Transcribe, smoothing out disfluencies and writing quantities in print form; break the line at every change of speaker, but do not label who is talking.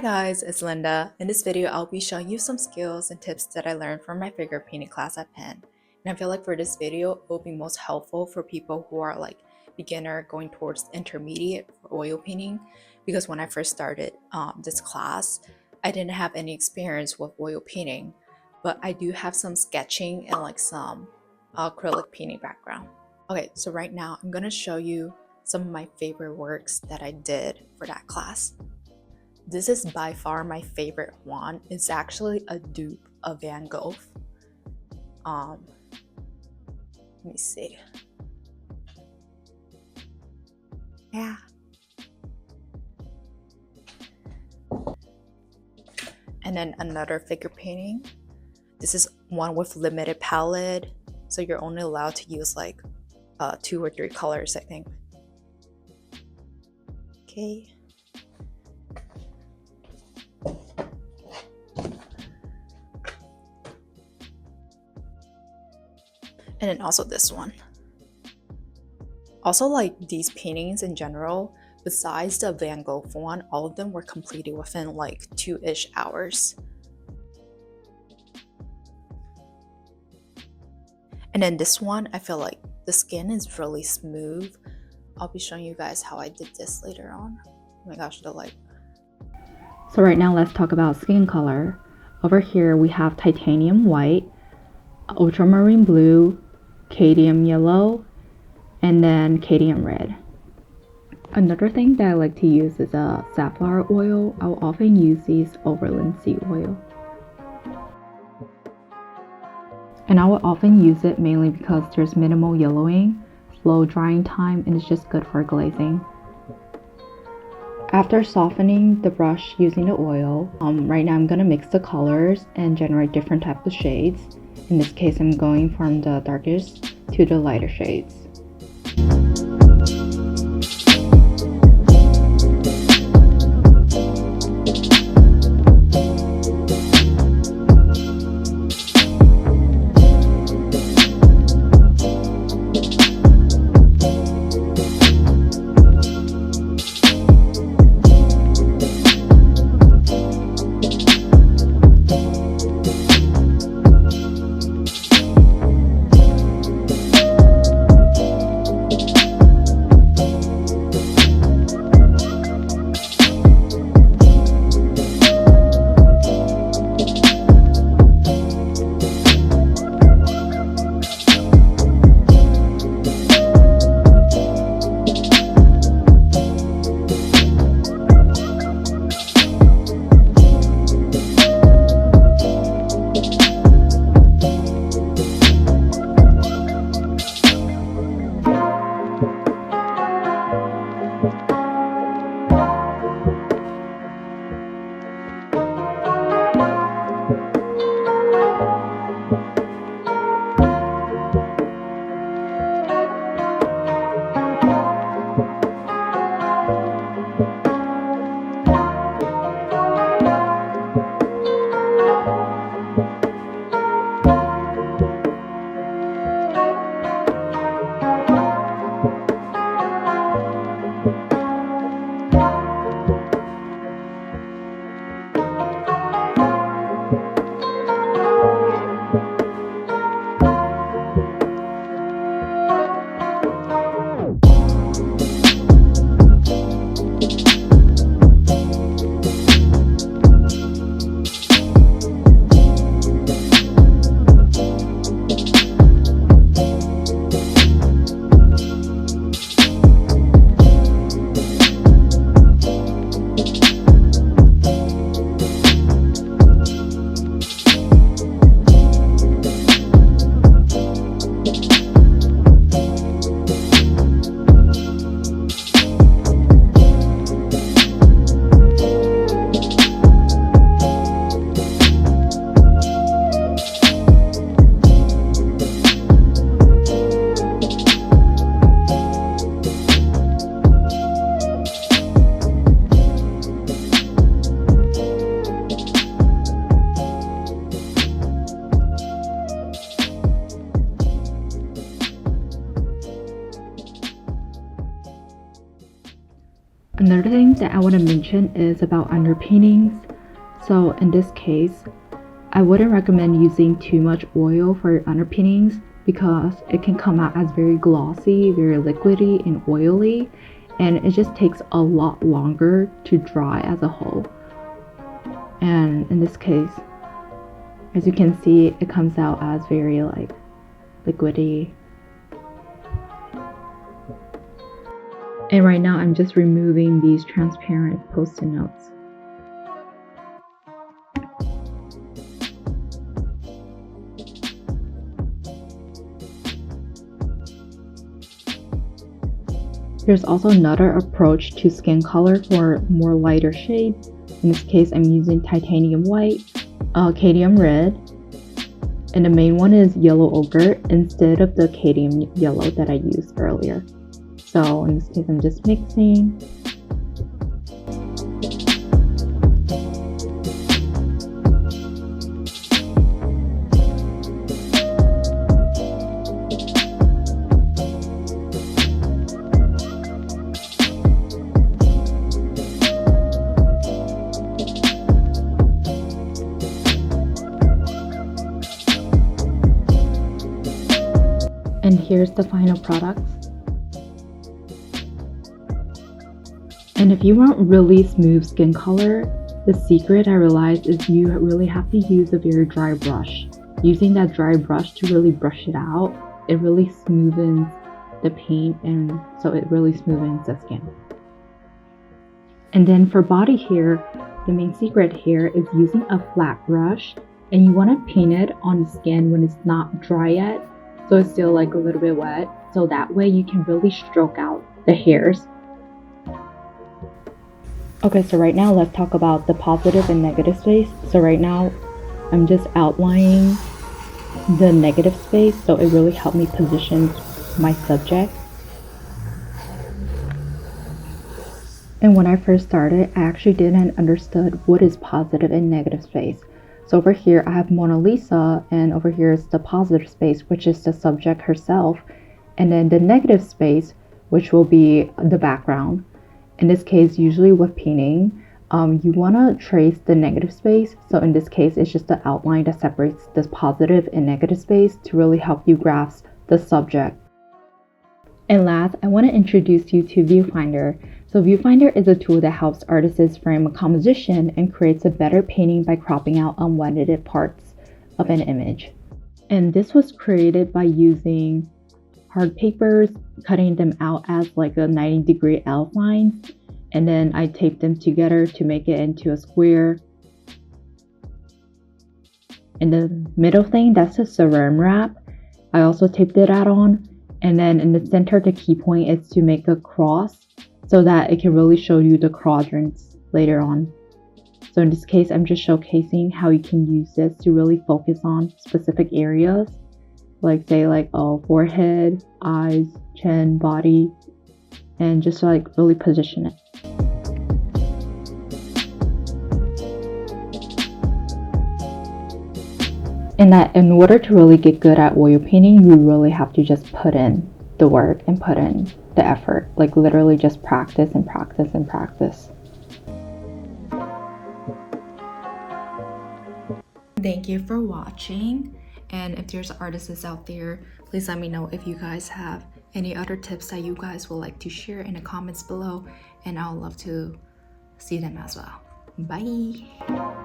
guys, it's Linda. In this video, I'll be showing you some skills and tips that I learned from my figure painting class at Penn. And I feel like for this video, it will be most helpful for people who are like beginner going towards intermediate for oil painting. Because when I first started this class, I didn't have any experience with oil painting, but I do have some sketching and like some acrylic painting background. Okay, so right now I'm gonna show you some of my favorite works that I did for that class. This is by far my favorite one. It's actually a dupe of Van Gogh. Let me see. Yeah. And then another figure painting. This is one with limited palette, so you're only allowed to use like 2 or 3 colors, I think. Okay. And then also this one. Also, like these paintings in general, besides the Van Gogh one, all of them were completed within like 2-ish hours. And then this one, I feel like the skin is really smooth. I'll be showing you guys how I did this later on. Oh my gosh, the light.
So right now let's talk about skin color. Over here we have titanium white, ultramarine blue, cadmium yellow, and then cadmium red. Another thing that I like to use is a safflower oil. I will often use these over linseed oil. And I will often use it mainly because there's minimal yellowing, slow drying time, and it's just good for glazing. After softening the brush using the oil, right now I'm going to mix the colors and generate different types of shades. In this case, I'm going from the darkest to the lighter shades. Another thing that I want to mention is about underpaintings. So in this case, I wouldn't recommend using too much oil for your underpaintings because it can come out as very glossy, very liquidy and oily, and it just takes a lot longer to dry as a whole. And in this case, as you can see, it comes out as very like liquidy. And right now I'm just removing these transparent post-it notes. There's also another approach to skin color for more lighter shades. In this case, I'm using titanium white, cadmium red, and the main one is yellow ochre instead of the cadmium yellow that I used earlier. So in this case, I'm just mixing. And here's the final product. And if you want really smooth skin color, the secret I realized is you really have to use a very dry brush. Using that dry brush to really brush it out, it really smoothens the paint, and so it really smoothens the skin. And then for body hair, the main secret here is using a flat brush, and you want to paint it on the skin when it's not dry yet, so it's still like a little bit wet, so that way you can really stroke out the hairs. Okay, so right now let's talk about the positive and negative space. So right now I'm just outlining the negative space, so it really helped me position my subject. And when I first started, I actually didn't understand what is positive and negative space. So over here I have Mona Lisa, and over here is the positive space, which is the subject herself, and then the negative space, which will be the background. In this case, usually with painting, you want to trace the negative space. So in this case, it's just the outline that separates this positive and negative space to really help you grasp the subject. And last, I want to introduce you to Viewfinder. So Viewfinder is a tool that helps artists frame a composition and creates a better painting by cropping out unwanted parts of an image. And this was created by using hard papers, cutting them out as like a 90-degree outline, and then I taped them together to make it into a square. And the middle thing, that's a saran wrap. I also taped it out on, and then in the center, the key point is to make a cross so that it can really show you the quadrants later on. So in this case, I'm just showcasing how you can use this to really focus on specific areas, like say like forehead, eyes, chin, body, and just like really position it. And that in order to really get good at oil painting, you really have to just put in the work and put in the effort, like literally just practice and practice and practice.
Thank you for watching. And if there's artists out there, please let me know if you guys have any other tips that you guys would like to share in the comments below, and I'll love to see them as well. Bye.